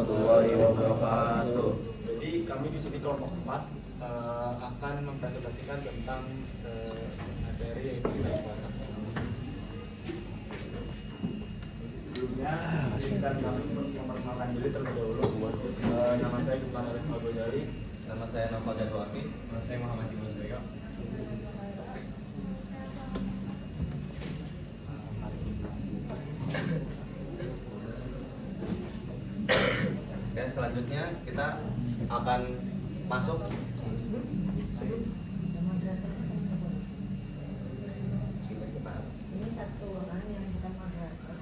warahmatullahi wabarakatuh. Jadi kami di sini kelompok 4 akan mempresentasikan tentang materi yaitu self contact. Sebelumnya izinkan kami memperkenalkan diri terlebih dahulu. Nama saya Gufran Arif Al-Ghazali. Nama saya Naufal Jadwalki. Nama saya Muhammad Dimas Suryo. Oke, selanjutnya kita akan masuk Ini satu orang yang bukan moderator.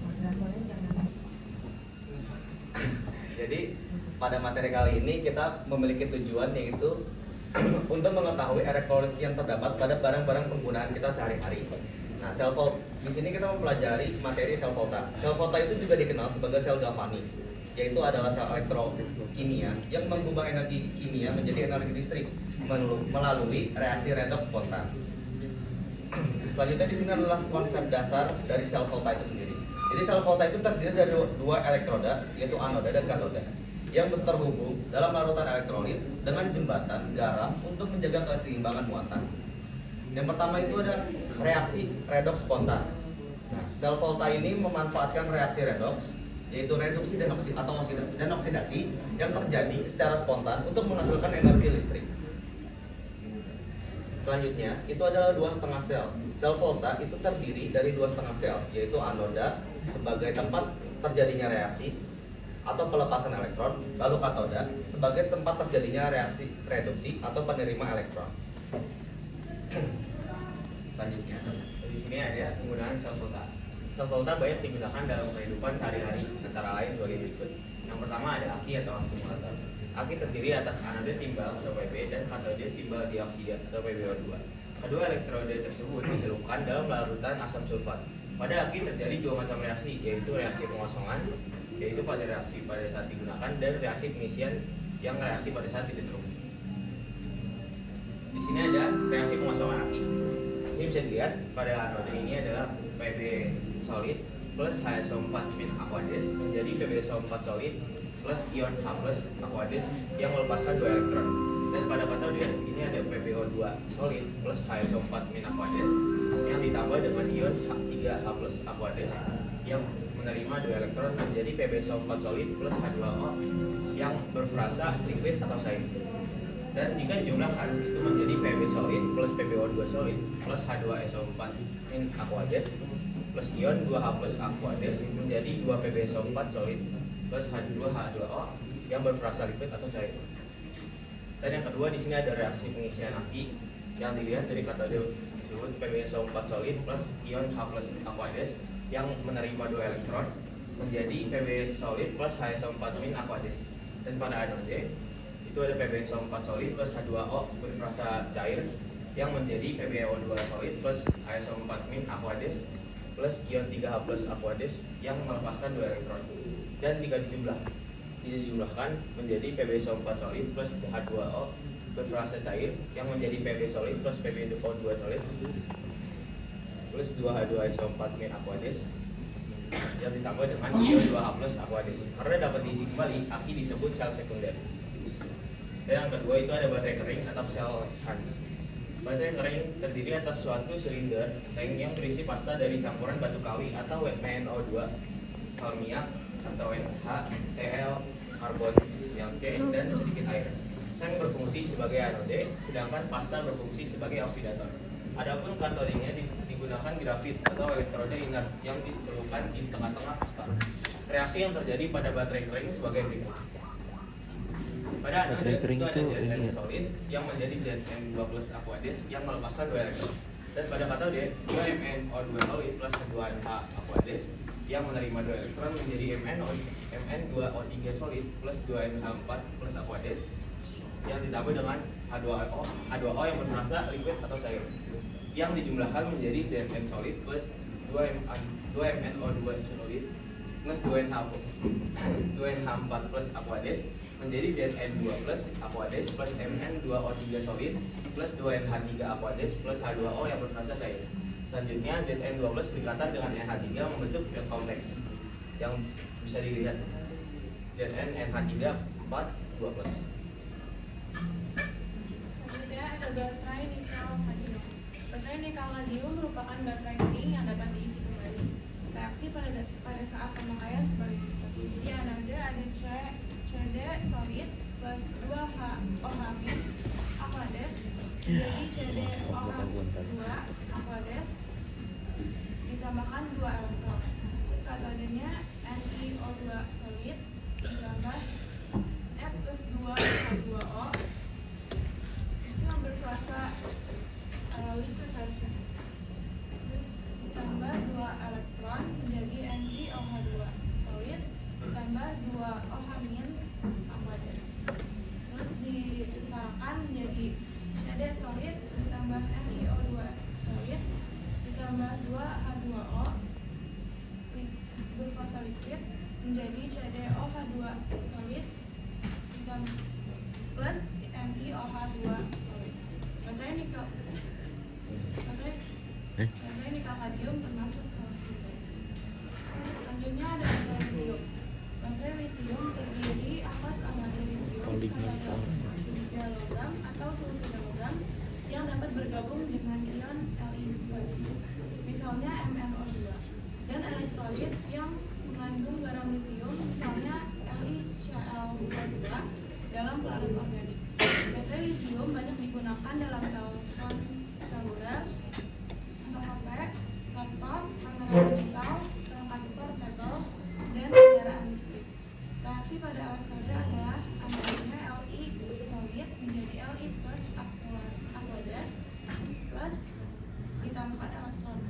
Moderatornya jangan. Jadi pada materi kali ini kita memiliki tujuan yaitu untuk mengetahui elektrolit yang terdapat pada barang-barang penggunaan kita sehari-hari. Nah, cell vault di sini kita mempelajari materi sel volta. Sel volta itu juga dikenal sebagai sel galvanis, yaitu adalah sel elektrokimia yang mengubah energi kimia menjadi energi listrik melalui reaksi redoks spontan. Selanjutnya di sini adalah konsep dasar dari sel volta itu sendiri. Jadi sel volta itu terdiri dari dua elektroda, yaitu anoda dan katoda, yang terhubung dalam larutan elektrolit dengan jembatan garam untuk menjaga keseimbangan muatan. Yang pertama itu ada reaksi redoks spontan. Nah, sel volta ini memanfaatkan reaksi redoks, yaitu reduksi dan oksidasi yang terjadi secara spontan untuk menghasilkan energi listrik. Selanjutnya, itu adalah 2,5 sel. Sel volta itu terdiri dari 2,5 sel, yaitu anoda sebagai tempat terjadinya reaksi atau pelepasan elektron, lalu katoda sebagai tempat terjadinya reaksi reduksi atau penerima elektron. Selanjutnya, di sini ada penggunaan sel volta. Sel volta banyak digunakan dalam kehidupan sehari-hari, antara lain sebagai berikut. Yang pertama ada aki atau akumulator. Aki terdiri atas anoda timbal atau Pb dan katode timbal dioksida atau PbO2. Kedua elektroda tersebut dicelupkan dalam larutan asam sulfat. Pada aki terjadi dua macam reaksi, yaitu reaksi pengosongan, yaitu pada reaksi pada saat digunakan, dan reaksi pengisian yang reaksi pada saat disetrum. Di sini ada reaksi pengosongan aki. Ini bisa dilihat pada anoda ini adalah Pb solid plus HSO4 min aqueous menjadi PbSO4 solid plus ion H plus aqueous yang melepaskan 2 elektron. Dan pada katode ini ada PbO2 solid plus HSO4 min aqueous yang ditambah dengan ion H3H plus aqueous yang menerima 2 elektron menjadi PbSO4 solid plus H2O yang berfrasa liquid atau cair. Dan jika dijumlahkan itu menjadi Pb solid plus PbO2 solid plus H2SO4 min aqueous plus ion 2H plus aqueous menjadi 2 PbSO4 solid plus H2H2O yang berfrasa liquid atau cair. Dan yang kedua di sini ada reaksi pengisian aki yang dilihat dari katode tersebut PbSO4 solid plus ion H plus aqueous yang menerima 2 elektron menjadi Pb solid plus HSO4 min aqueous. Dan pada anode itu ada PbSO4 solid plus H2O berfrasa cair yang menjadi PbO2 solid plus HSO4 min aqueous plus ion 3H plus aqueous yang melepaskan 2 elektron. Dan jika dijumlahkan menjadi PbSO4 solid plus H2O berfrasa cair yang menjadi Pb solid plus PbO2 solid plus 2H2SO4 min aqueous yang ditambah dengan ion 2H plus aqueous. Karena dapat diisi kembali, aki disebut sel sekunder. Dan yang kedua itu ada baterai kering atau sel Hans. Baterai kering terdiri atas suatu silinder seng yang berisi pasta dari campuran batu kawi atau MnO2, sal minyak atau NaCl, karbon yang C dan sedikit air. Seng berfungsi sebagai anode, sedangkan pasta berfungsi sebagai oksidator. Adapun katodenya digunakan grafit atau elektroda inert yang dicelupkan di tengah-tengah pasta. Reaksi yang terjadi pada baterai kering sebagai berikut. Pada anode itu ada Zn solid yang menjadi Zn2 plus aqueous yang melepaskan 2 elektron. Dan pada katode 2MnO2 solid plus 2H aqueous yang menerima 2 elektron menjadi Mn2O3 solid plus 2NH4 plus aqueous yang ditambah dengan H2O yang berfrasa liquid atau cair yang dijumlahkan menjadi Zn solid plus 2MnO2 solid plus 2NH4 plus aqueous menjadi Zn2 plus aqueous plus Mn2O3 solid plus 2NH3 aqueous plus H2O yang berfrasa cair. Selanjutnya Zn2 plus berikatan dengan NH3 membentuk ion kompleks. yang bisa dilihat ZN NH3 4 2 plus. Selanjutnya ada baterai nikel kadmium. Baterai nikel kadmium merupakan baterai kering yang dapat diisi kembali. Reaksi pada saat pemakaian sebagai berikut. Di anode ada CD solid plus 2OH- Aqueous jadi CdOH2 Aqueous ditambahkan 2 elektron. Terus katodenya NiO2 solid ditambah F plus 2 H2O itu yang berfrasa liquid harusnya. Terus ditambah 2 elektron menjadi NiOH2 solid ditambah 2 OH- Aqueous. Terus diutarakan menjadi CD solid ditambah NiO2 solid ditambah 2 H2O berfasa liquid menjadi CdOH2 solid ditambah plus NiOH2 solid. Baterai nikel kadmium termasuk salah satu. Selanjutnya ada baterai litium. Baterai litium terdiri atas armada litium dialogram atau sulfur dialogram yang dapat bergabung dengan ion Li+, misalnya MnO2, dan elektrolit yang mengandung garam litium, misalnya LiCl2 dalam pelarut organik. Baterai litium banyak digunakan dalam telepon seluler, untuk HP, laptop, kamera digital, perangkat portable, dan kendaraan listrik. Reaksi pada elektroda adalah amonnya Li solid menjadi Li plus Aqueous plus ditambah elektron.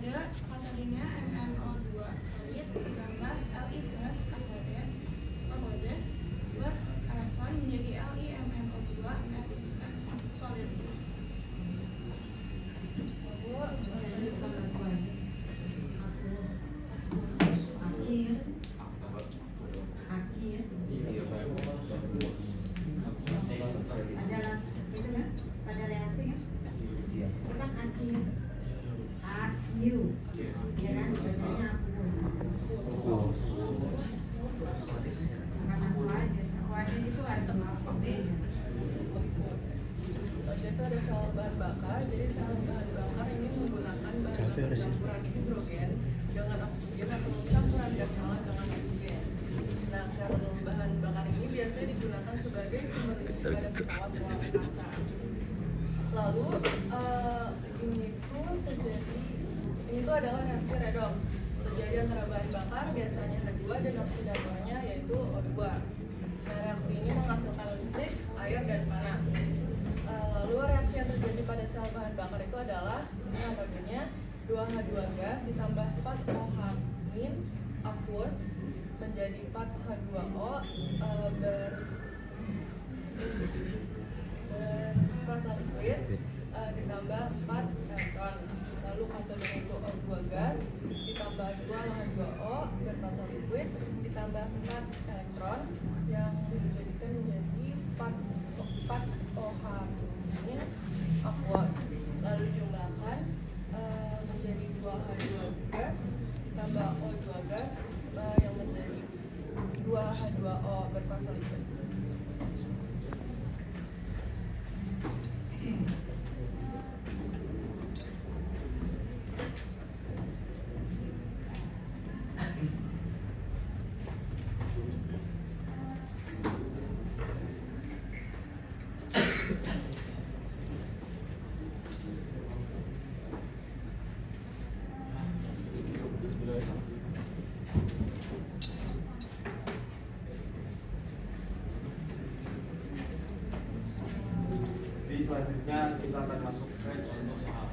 Katodenya MnO2 solid ditambah Li plus Aqueous plus elektron menjadi LiMnO2 solid. Pada reaksi kan? Itu kan akhir AQ ya kan? Bedanya aqueous. Karena aqueous itu ada beda. Itu ada sel bahan bakar, jadi sel bahan bakar ini menggunakan bahan bakar campuran hidrogen dengan oksigen atau campuran gas alam dengan oksigen. Nah, sel bahan bakar ini biasanya digunakan sebagai sumber listrik pada pesawat luar angkasa. Lalu ini adalah reaksi redox. Terjadi antara bahan bakar biasanya H2 dan oksidatornya yaitu O2. Nah, reaksi ini menghasilkan listrik, air, dan panas. Lalu reaksi yang terjadi pada sel bahan bakar itu adalah metodenya 2H2 gas ditambah 4OH- aqueous menjadi 4H2O berfasa liquid ditambah 4 elektron. Lalu katodenya itu O2 gas ditambah 2H2O berfasa liquid ditambah 4 elektron yang dijadikan menjadi 4OH- aqueous. Lalu jumlahkan menjadi 2H2 gas ditambah O2 gas yang menjadi 2H2O berfasa liquid. Jadi selanjutnya kita akan masuk ke contoh soal.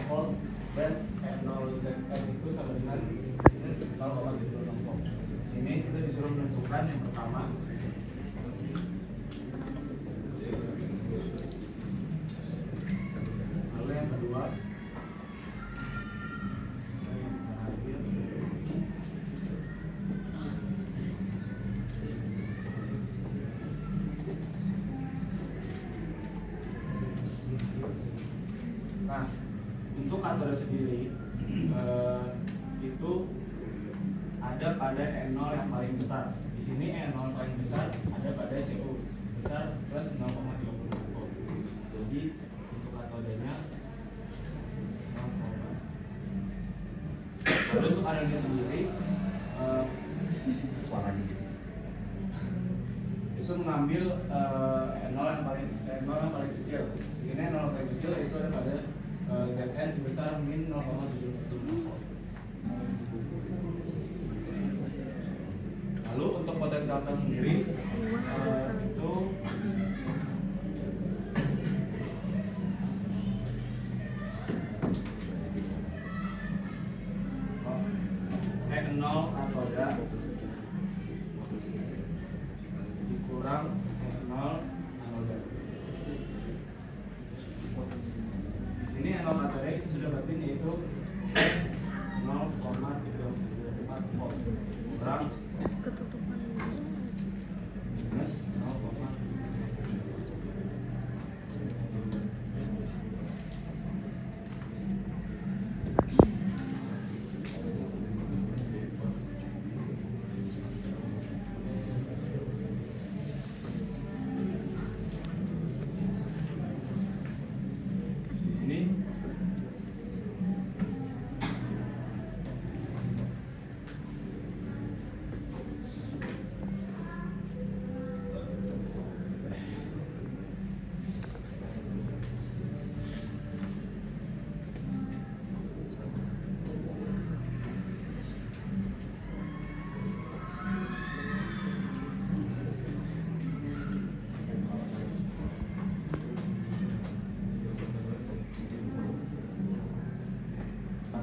volt dan E0 dan N itu sama dengan minus 0,76 volt. Di sini kita disuruh menentukan yang pertama lalu yang kedua nah untuk katode sendiri itu ada pada E0 yang paling besar. Di sini E0 paling besar ada pada CU besar plus 0,36 volt. Jadi untuk katodenya 0. Lalu untuk anodnya sendiri Suara dikit. itu mengambil E0 yang paling kecil. Di sini E0 yang paling kecil itu ada pada Zn sebesar min 0,76 volt. Lalu untuk potensial sel sendiri itu E0 katoda dikurang E0 anoda. Di sini E0 katoda itu sudah berarti yaitu 0,34 volt kurang minus 0,3. Di sini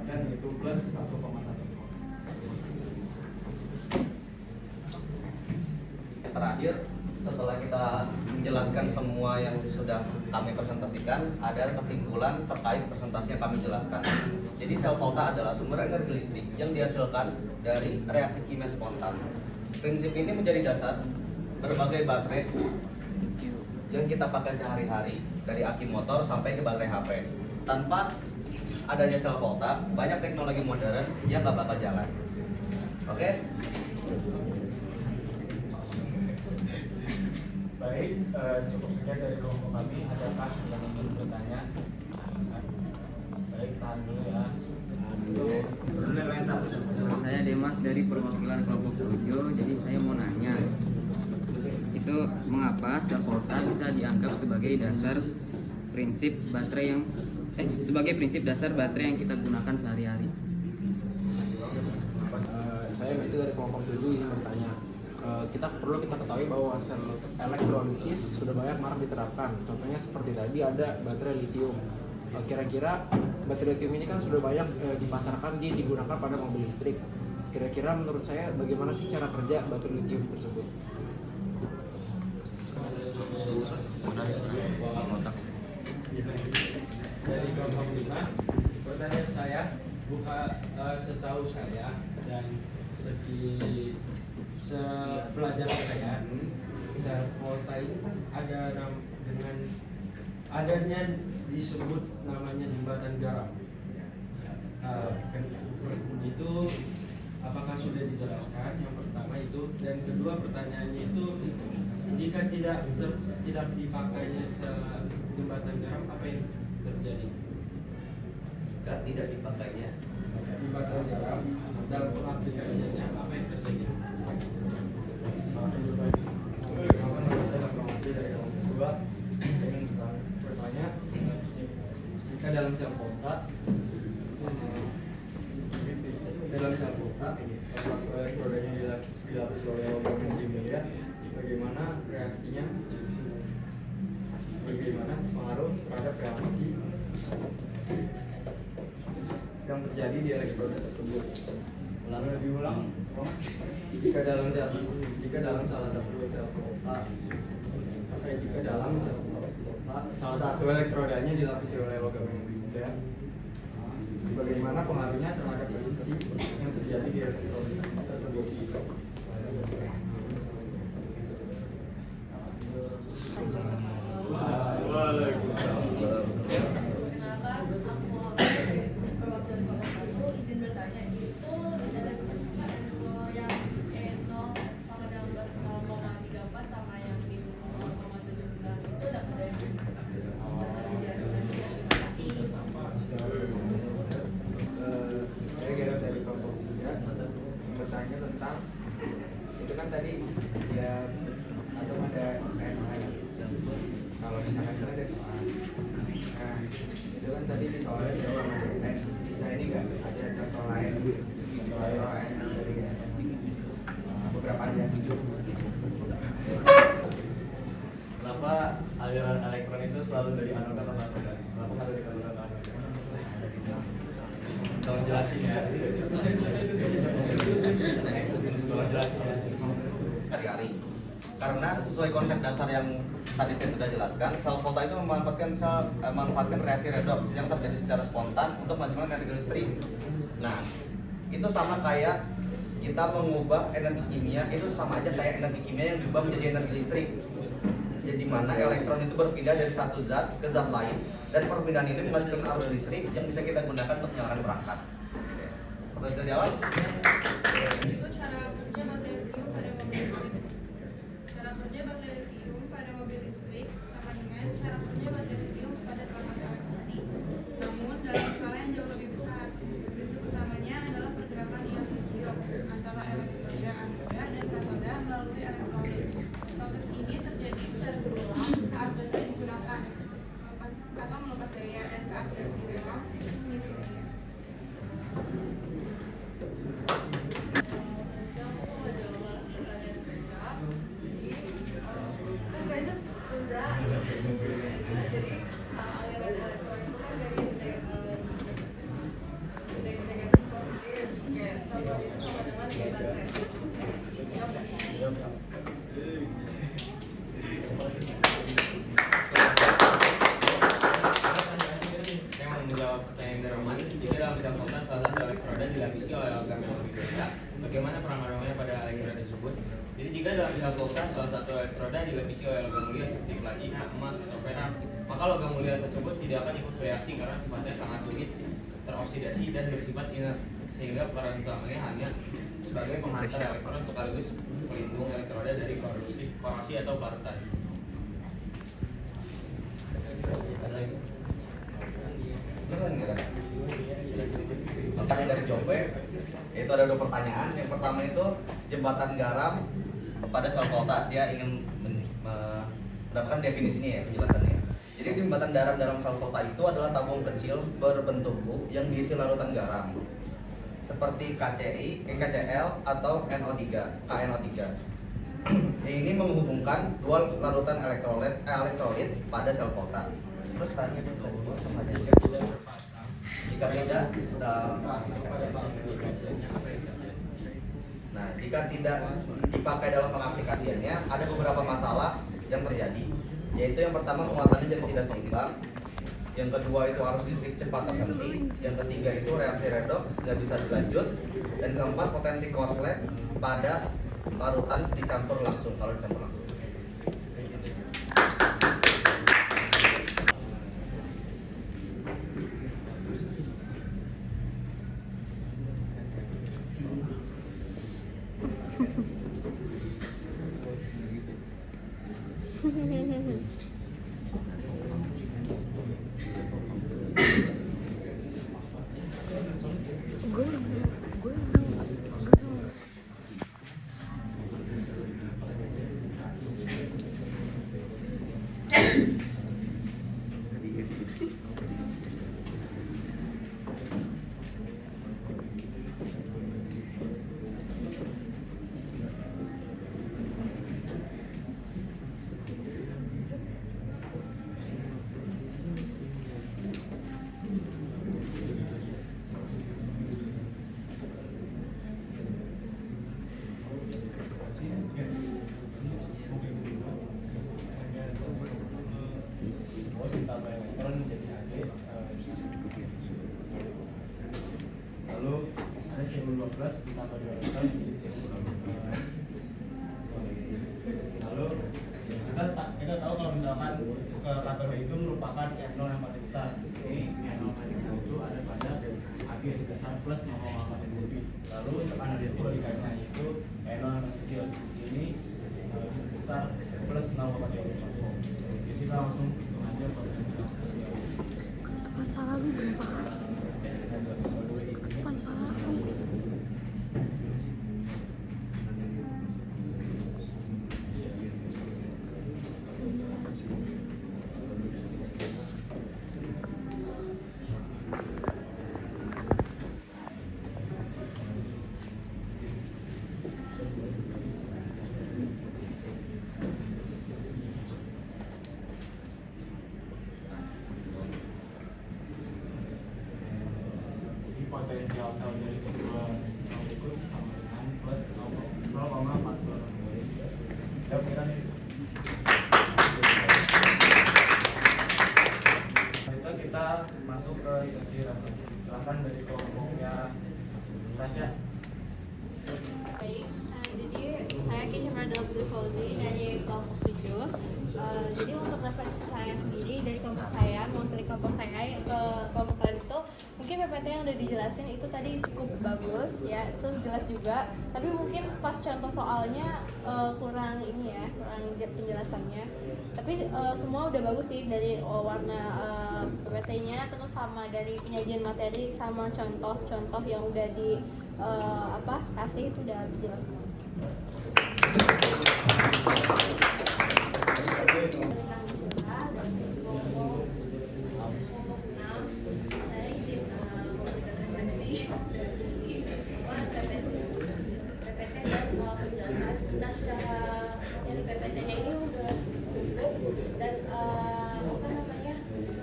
dan itu plus 1,1 volt. Yang terakhir, setelah kita menjelaskan semua yang sudah kami presentasikan, ada kesimpulan terkait presentasi yang kami jelaskan. Jadi sel volta adalah sumber energi listrik yang dihasilkan dari reaksi kimia spontan. Prinsip ini menjadi dasar berbagai baterai yang kita pakai sehari-hari, dari aki motor sampai ke baterai HP. Tanpa adanya sel volta, banyak teknologi modern yang nggak bakal jalan. Oke? Baik, cukup sekian dari kelompok kami. Adakah yang ingin bertanya? Baik, tahan dulu ya. Saya Demas dari perwakilan kelompok 7, jadi saya mau nanya, itu mengapa sel volta bisa dianggap sebagai dasar prinsip baterai yang sebagai prinsip dasar baterai yang kita gunakan sehari-hari? Saya masih dari kelompok 7 ingin bertanya, perlu kita ketahui bahwa sel elektrolisis sudah banyak marak diterapkan. Contohnya seperti tadi ada baterai lithium. Kira-kira baterai lithium ini kan sudah banyak dipasarkan, digunakan pada mobil listrik. Kira-kira menurut saya bagaimana sih cara kerja baterai lithium tersebut? Dari kelompok 5, pertanyaan saya, setahu saya dan pelajaran saya, sel volta itu kan ada dengan adanya disebut namanya jembatan garam. Itu apakah sudah dijelaskan? Yang pertama itu, dan kedua pertanyaannya itu, jika tidak dipakainya jembatan garam, apa yang terjadi? Jika tidak dipakainya Jembatan garam dalam pengaplikasiannya, apa yang terjadi? Kedua, ingin bertanya, jika dalam sel volta elektrodanya dilapis oleh logam kimia, bagaimana reaksinya? Bagaimana pengaruh terhadap reaksi yang terjadi di elektroda tersebut. Diulang. Jika dalam salah satu sel volta, jika dalam sel volta salah satu elektrodanya dilapisi oleh logam yang berbeda, bagaimana pengaruhnya terhadap reaksi yang terjadi di elektroda tersebut? Kenalkan, aku Muhammad, perwakilan Kelompok 1, izin bertanya, itu yang E0 sama dengan plus 0,34 sama yang di 0,76 itu dapat dari mana? Bisa terjelaskan? Terima kasih. Saya kira dari kelompok 3 bertanya tentang itu kan tadi ya atau ada kalau misalkan itu ada soal, nah itu kan tadi di soalnya jawab bisa ini nggak ada contoh lain dari beberapa yang Kenapa aliran elektron itu selalu dari anoda ke katoda? Kenapa nggak dari katoda ke anoda? Tolong jelasin ya. Tolong jelasin ya. hari-hari. Karena sesuai konsep dasar yang tadi saya sudah jelaskan, sel volta itu memanfaatkan reaksi redoks yang terjadi secara spontan untuk menghasilkan energi listrik. Nah, itu sama kayak kita mengubah energi kimia, itu sama aja kayak energi kimia yang diubah menjadi energi listrik. Jadi mana elektron itu berpindah dari satu zat ke zat lain, dan perpindahan ini menghasilkan arus listrik yang bisa kita gunakan untuk menyalakan perangkat. Atau bisa jawab? Itu cara kerja baterai lithium pada mobil listrik. Cara kerja baterai lithium pada mobil listrik sama dengan cara kerja baterai lithium pada perangkat elektronik, namun dalam skala yang jauh lebih besar. Prinsip utamanya adalah pergerakan ion lithium antara elektroda anoda dan katoda melalui elektrolit. Proses ini terjadi secara berulang saat baterai digunakan atau melepas daya, dan saat diisi ulang mengisi daya. Saya mau menjawab pertanyaan dari Roman. Jika dalam sel volta salah satu elektroda dilapisi oleh logam yang berbeda, bagaimana pengaruhnya pada elektroda tersebut? Jadi jika dalam sel volta salah satu elektroda dilapisi oleh logam mulia seperti platina, emas, atau perak, maka logam mulia tersebut tidak akan ikut bereaksi karena sifatnya sangat sulit teroksidasi dan bersifat inert, sehingga peran utamanya hanya sebagai penghantar elektron sekaligus pelindung elektroda dari korrosi atau pelarutan. Pertanyaan dari Jope, itu ada 2 pertanyaan. Yang pertama itu jembatan garam pada sel volta. Dia ingin mendapatkan definisinya ya, penjelasannya. Jadi jembatan garam dalam sel volta itu adalah tabung kecil berbentuk U yang diisi larutan garam seperti KCl atau NO3, KNO3. Ini menghubungkan 2 larutan elektrolit pada sel volta. Terus tanya jika tidak nah, jika tidak dipakai dalam pengaplikasiannya, ada beberapa masalah yang terjadi, yaitu yang pertama penguatannya jadi tidak seimbang, yang kedua itu arus listrik cepat terhenti, yang ketiga itu reaksi redoks nggak bisa dilanjut, dan keempat potensi korslet pada larutan dicampur langsung kalau dicampur langsung. lalu ada CU12 ditambah 2 elektron jadi CU lalu kita tahu kalau misalkan ke katode itu merupakan E0 yang paling besar. Di sini E0 itu ada pada api yang sebesar plus 0,4 MeV. Lalu untuk analisis dikaitnya itu E0 yang paling kecil. Di sini sebesar plus 0,3 MeV. Jadi kita langsung hitung aja potensial. Potensial sel dari kedua sel berikut sama dengan plus 0,42. Ya, kira nih. Itu kita masuk ke sesi referensi. Silakan dari kelompoknya Tasya. Baik, jadi saya Kisha Mardal Budi Fauzi dari kelompok 7. Jadi untuk referensi saya sendiri dari kelompok saya, mewakili kelompok saya ke kelompok kalian itu mungkin PPT yang udah dijelasin itu tadi cukup bagus ya, terus jelas juga. Tapi mungkin pas contoh soalnya kurang ini ya, kurang penjelasannya. Tapi semua udah bagus sih dari warna PPT-nya, terus sama dari penyajian materi sama contoh-contoh yang udah di kasih itu udah jelas semua. Nah, secara dari PPT-nya ini udah cukup dan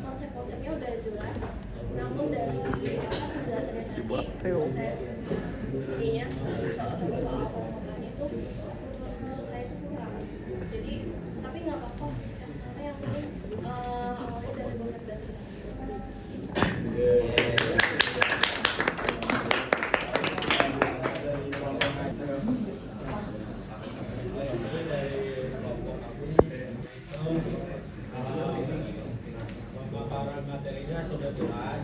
konsep-konsepnya udah jelas. Namun dari penjelasannya tadi, proses ininya soal formatnya itu menurut saya itu kurang. Jadi, tapi nggak apa-apa. Karena yang penting awalnya dari konsep dasar. Pemaparan materinya sudah jelas.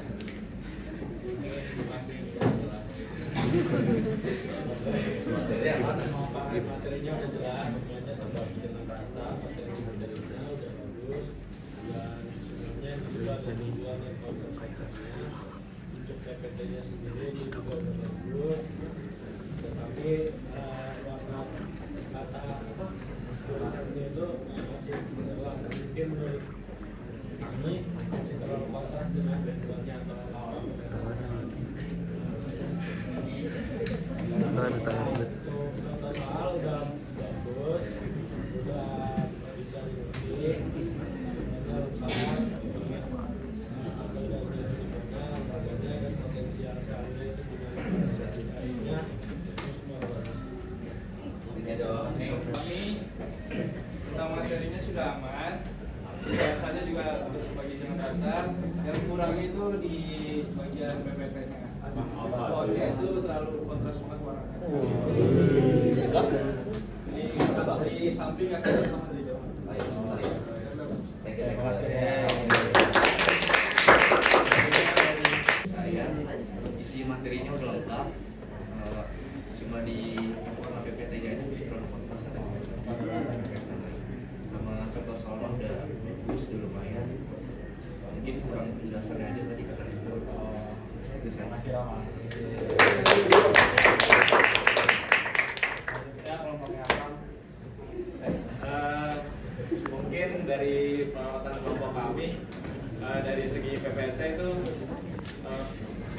Pemaparan materinya sudah jelas, semuanya terbagi dengan rata, materinya udah bagus dan sebenarnya juga ada tujuan dan konsep-konsepnya. Untuk PPT-nya sendiri juga udah bagus, tetapi warna kata tulisannya itu masih jelas, mungkin menurut kami masih terlalu kontras dengan backgroundnya atau lawan. Untuk contoh soal udah bagus, udah bisa diuji, sebenarnya lengkap, lembaga dan potensial selnya itu juga carinya semua bagus. Kami tentang materinya sudah aman. Biasanya juga untuk bagi dengan data yang kurang itu di bagian PPT-nya. Fontnya itu terlalu kontras banget warnanya. Di samping akan sama di jauh. Terima kasih. Saya isi materinya udah lengkap, cuma di warna PPT-nya aja kurang kontras katanya. Sama contoh soalnya udah bagus, udah lumayan. Mungkin kurang penjelasannya aja tadi katanya. Terima kasih Rama. Ya, kelompoknya apa? Mungkin dari perawatan kelompok kami dari segi PPT itu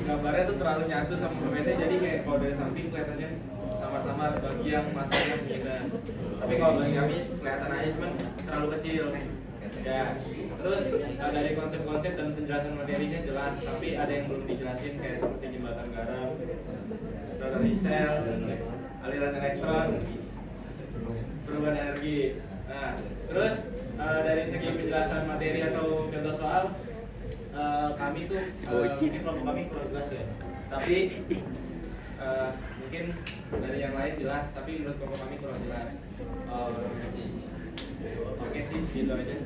gambarnya tuh terlalu nyatu sama PPT, jadi kayak kalau dari samping kelihatannya sama-sama bagi yang matanya minus, tapi kalau bagi kami kelihatan aja cuman terlalu kecil ya. Terus dari konsep-konsep dan penjelasan materinya jelas, tapi ada yang belum dijelasin kayak seperti jembatan garam, rotasi sel, aliran elektron, perubahan energi. Nah, terus dari segi penjelasan materi atau contoh soal, kami tuh ini kelompok kami kurang jelas ya. Tapi mungkin dari yang lain jelas, tapi menurut kelompok kami kurang jelas. Oke sih, segitu aja.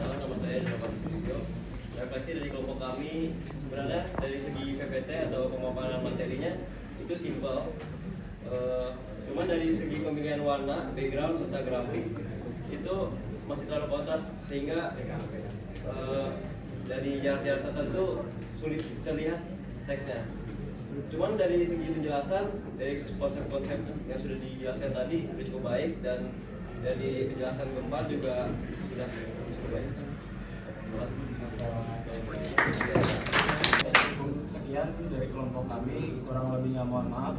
Nama saya Jafar Pujo. Refleksi dari kelompok kami sebenarnya dari segi PPT atau pemaparan materinya itu simpel. Cuman dari segi pemilihan warna, background serta grafik itu masih terlalu kontras sehingga dari jarak-jarak tertentu sulit terlihat teksnya. Cuman dari segi penjelasan, dari konsep-konsep yang sudah dijelaskan tadi sudah cukup baik, dan dari penjelasan Gempar juga sudah baik. Terima kasih. Sekian dari kelompok kami, kurang lebihnya mohon maaf.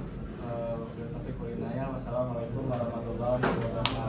Wassalamualaikum warahmatullahi wabarakatuh.